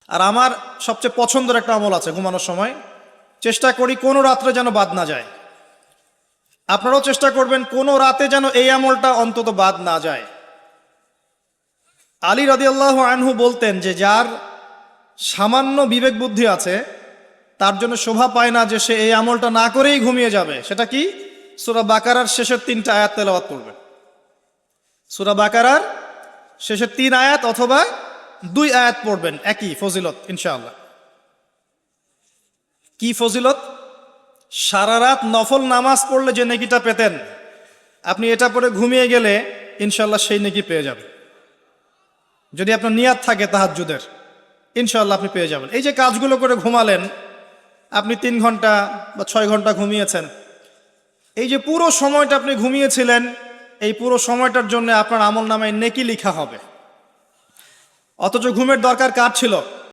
আর আমার সবচেয়ে পছন্দের একটা আমল আছে ঘুমানোর সময়, চেষ্টা করি কোনো রাত্রে যেন বাদ না যায়। আপনারাও চেষ্টা করবেন কোনো রাতে যেন এই আমলটা অন্তত বাদ না যায়। আলী রাদিয়াল্লাহু আনহু বলতেন যে যার সামান্য বিবেক বুদ্ধি আছে তার জন্য শোভা পায় না যে সে এই আমলটা না করেই ঘুমিয়ে যাবে। সেটা কি? সূরা বাকারার শেষের 3টা আয়াত তেলাওয়াত করবে। সূরা বাকারার শেষের 3 আয়াত অথবা 2 আয়াত পড়বেন, একই ফজিলত ইনশাআল্লাহ। কি ফজিলত? সারা রাত নফল নামাজ পড়লে যে নেকিটা পেতেন, আপনি এটা পড়ে ঘুমিয়ে গেলে ইনশাআল্লাহ সেই নেকি পেয়ে যাবেন। যদি আপনার নিয়াত থাকে তাহাজ্জুদের, ইনশাআল্লাহ আপনি পেয়ে যাবেন। এই যে কাজগুলো করে ঘুমালেন, আপনি 3 ঘন্টা বা 6 ঘন্টা ঘুমিয়েছেন, এই যে পুরো সময়টা আপনি ঘুমিয়েছিলেন, এই পুরো সময়টার জন্য আপনার আমল নামায় নেকি লেখা হবে। অথচ ঘুমের দরকার কার ছিল?